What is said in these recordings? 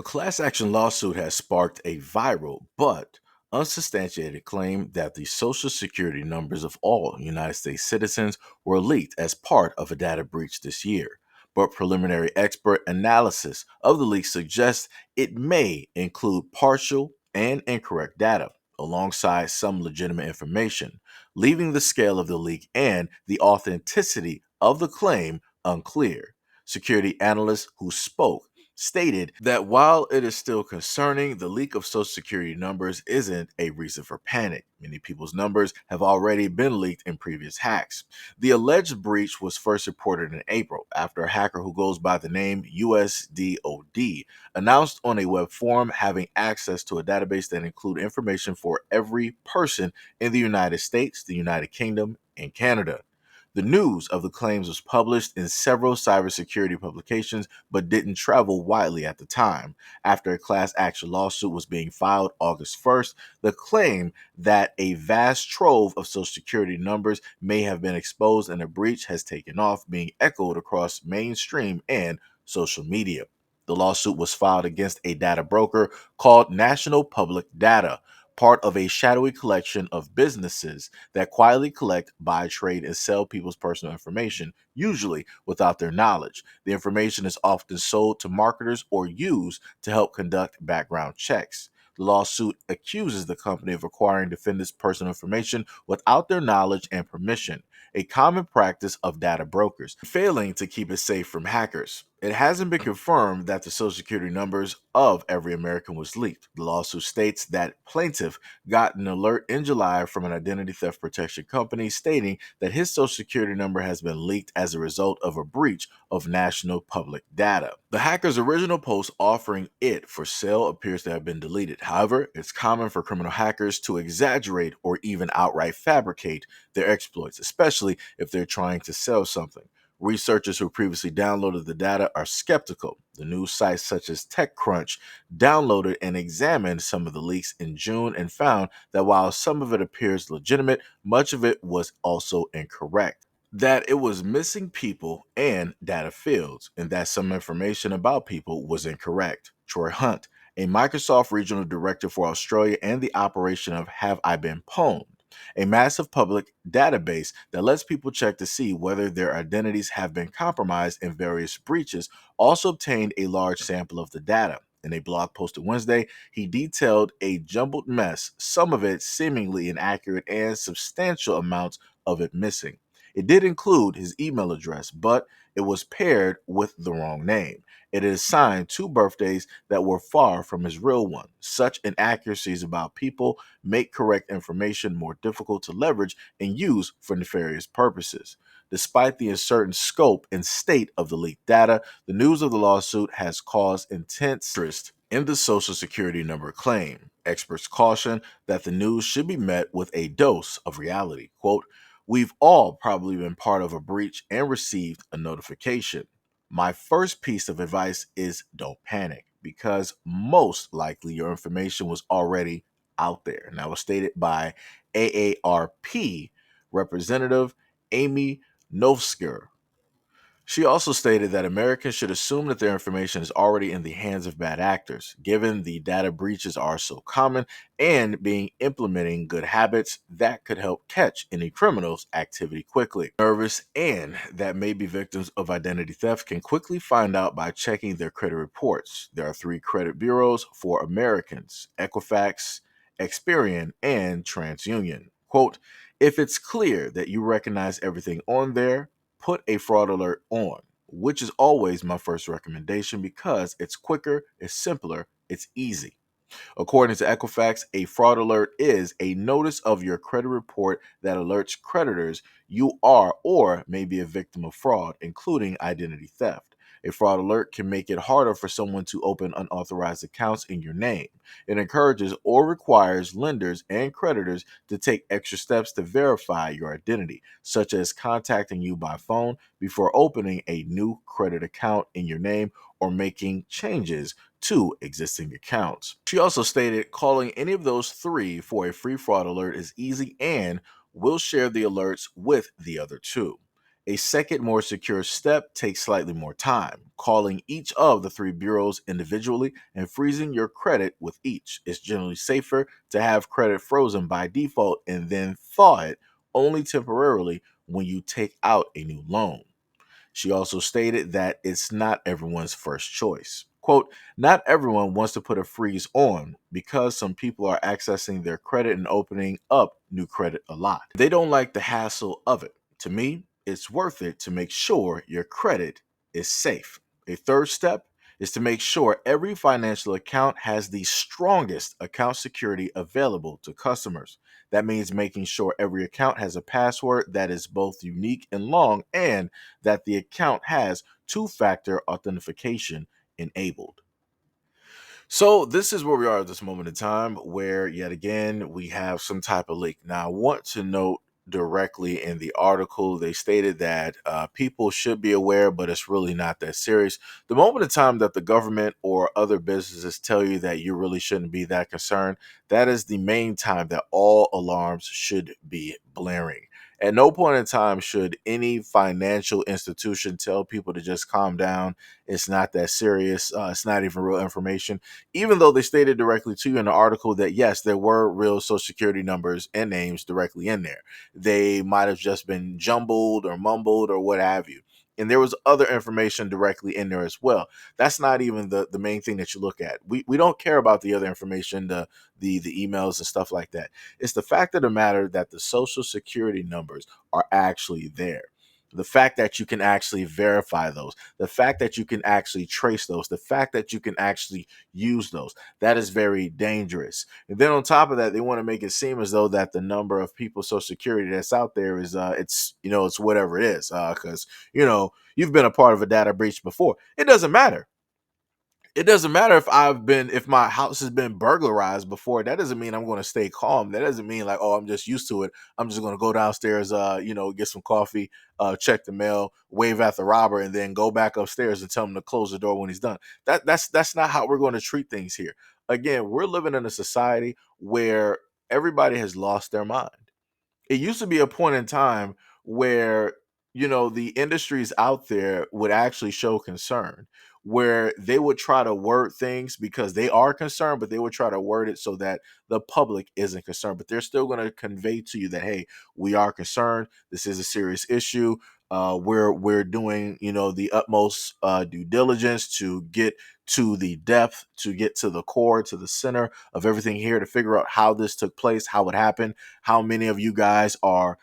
class action lawsuit has sparked a viral but unsubstantiated claim that the Social Security numbers of all United States citizens were leaked as part of a data breach this year. But preliminary expert analysis of the leak suggests it may include partial and incorrect data, alongside some legitimate information, leaving the scale of the leak and the authenticity of the claim unclear. Security analysts who spoke stated that while it is still concerning, the leak of Social Security numbers isn't a reason for panic. Many people's numbers have already been leaked in previous hacks. The alleged breach was first reported in April after a hacker who goes by the name USDOD announced on a web forum having access to a database that includes information for every person in the United States, the United Kingdom, and Canada. The news of the claims was published in several cybersecurity publications but didn't travel widely at the time. After a class action lawsuit was being filed August 1st, the claim that a vast trove of Social Security numbers may have been exposed in a breach has taken off, being echoed across mainstream and social media. The lawsuit was filed against a data broker called National Public Data, part of a shadowy collection of businesses that quietly collect, buy, trade, and sell people's personal information, usually without their knowledge. The information is often sold to marketers or used to help conduct background checks. The lawsuit accuses the company of acquiring defendants' personal information without their knowledge and permission, a common practice of data brokers, failing to keep it safe from hackers. It hasn't been confirmed that the Social Security numbers of every American was leaked. The lawsuit states that plaintiff got an alert in July from an identity theft protection company stating that his Social Security number has been leaked as a result of a breach of national public data. The hacker's original post offering it for sale appears to have been deleted. However, it's common for criminal hackers to exaggerate or even outright fabricate their exploits, especially if they're trying to sell something. Researchers who previously downloaded the data are skeptical. The news sites such as TechCrunch downloaded and examined some of the leaks in June and found that while some of it appears legitimate, much of it was also incorrect. That it was missing people and data fields, and that some information about people was incorrect. Troy Hunt, a Microsoft regional director for Australia and the operation of Have I Been Pwned, a massive public database that lets people check to see whether their identities have been compromised in various breaches, also obtained a large sample of the data. In a blog posted Wednesday, he detailed a jumbled mess, some of it seemingly inaccurate and substantial amounts of it missing. It did include his email address, but it was paired with the wrong name. It is assigned two birthdays that were far from his real one. Such inaccuracies about people make correct information more difficult to leverage and use for nefarious purposes. Despite the uncertain scope and state of the leaked data, the news of the lawsuit has caused intense interest in the Social Security number claim. Experts caution that the news should be met with a dose of reality. Quote, "We've all probably been part of a breach and received a notification. My first piece of advice is don't panic because most likely your information was already out there." And that was stated by AARP Representative Amy Novsker. She also stated that Americans should assume that their information is already in the hands of bad actors, given the data breaches are so common and being implementing good habits that could help catch any criminals' activity quickly. Nervous and that may be victims of identity theft can quickly find out by checking their credit reports. There are three credit bureaus for Americans: Equifax, Experian, and TransUnion. Quote, "If it's clear that you recognize everything on there, put a fraud alert on," which is always my first recommendation because it's quicker, it's simpler, it's easy. According to Equifax, a fraud alert is a notice of your credit report that alerts creditors you are or may be a victim of fraud, including identity theft. A fraud alert can make it harder for someone to open unauthorized accounts in your name. It encourages or requires lenders and creditors to take extra steps to verify your identity, such as contacting you by phone before opening a new credit account in your name or making changes to existing accounts. She also stated calling any of those three for a free fraud alert is easy and will share the alerts with the other two. A second, more secure step takes slightly more time, calling each of the three bureaus individually and freezing your credit with each. It's generally safer to have credit frozen by default and then thaw it only temporarily when you take out a new loan. She also stated that it's not everyone's first choice. Quote, not everyone wants to put a freeze on because some people are accessing their credit and opening up new credit a lot. They don't like the hassle of it. To me, it's worth it to make sure your credit is safe. A third step is to make sure every financial account has the strongest account security available to customers. That means making sure every account has a password that is both unique and long, and that the account has two-factor authentication enabled. So this is where we are at this moment in time, where yet again we have some type of leak. Now, I want to note directly in the article, they stated that people should be aware, but it's really not that serious. The moment in time that the government or other businesses tell you that you really shouldn't be that concerned, that is the main time that all alarms should be blaring. At no point in time should any financial institution tell people to just calm down. It's not that serious. It's not even real information, even though they stated directly to you in the article that yes, there were real social security numbers and names directly in there. They might have just been jumbled or mumbled or what have you. And there was other information directly in there as well. That's not even the main thing that you look at. We don't care about the other information, the emails and stuff like that. It's the fact of the matter that the social security numbers are actually there. The fact that you can actually verify those, the fact that you can actually trace those, the fact that you can actually use those, that is very dangerous. And then on top of that, they want to make it seem as though that the number of people social security that's out there is it's whatever it is, because you've been a part of a data breach before. It doesn't matter. It doesn't matter if my house has been burglarized before. That doesn't mean I'm going to stay calm. That doesn't mean like, oh, I'm just used to it. I'm just going to go downstairs, get some coffee, check the mail, wave at the robber, and then go back upstairs and tell him to close the door when he's done. That's not how we're going to treat things here. Again, we're living in a society where everybody has lost their mind. It used to be a point in time where the industries out there would actually show concern, where they would try to word things because they are concerned, but they would try to word it so that the public isn't concerned, but they're still going to convey to you that, hey, we are concerned, this is a serious issue, we're doing the utmost due diligence to get to the depth, to get to the core, to the center of everything here, to figure out how this took place, how it happened, how many of you guys are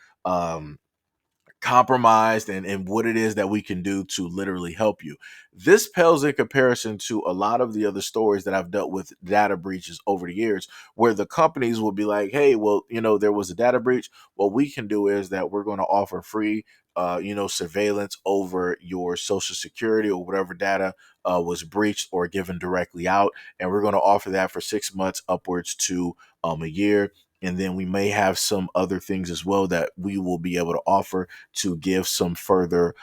compromised, and what it is that we can do to literally help you. This pales in comparison to a lot of the other stories that I've dealt with data breaches over the years, where the companies will be like, hey, well, there was a data breach. What we can do is that we're going to offer free surveillance over your social security or whatever data was breached or given directly out, and we're going to offer that for 6 months upwards to a year. And then we may have some other things as well that we will be able to offer to give some further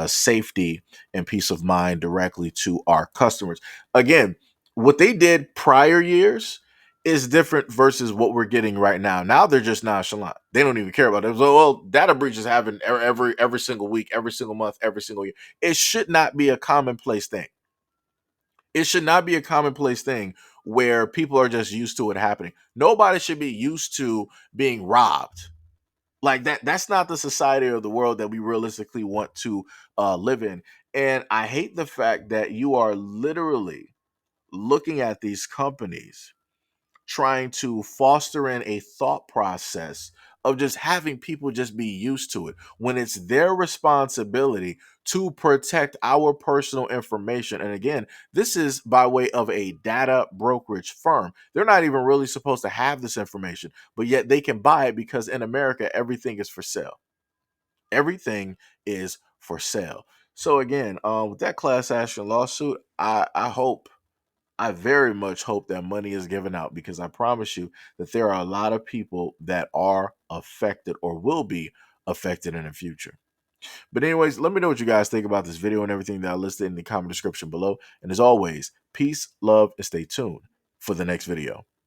safety and peace of mind directly to our customers. Again, what they did prior years is different versus what we're getting right now. Now they're just nonchalant. They don't even care about it. So, well, data breaches happen every single week, every single month, every single year. It should not be a commonplace thing. It should not be a commonplace thing where people are just used to it happening. Nobody should be used to being robbed. Like that's not the society or the world that we realistically want to live in. And I hate the fact that you are literally looking at these companies trying to foster in a thought process of just having people just be used to it when it's their responsibility to protect our personal information. And again, this is by way of a data brokerage firm. They're not even really supposed to have this information, but yet they can buy it because in America, everything is for sale. Everything is for sale. So again, with that class action lawsuit, I very much hope that money is given out, because I promise you that there are a lot of people that are affected or will be affected in the future. But anyways, let me know what you guys think about this video and everything that I listed in the comment description below. And as always, peace, love, and stay tuned for the next video.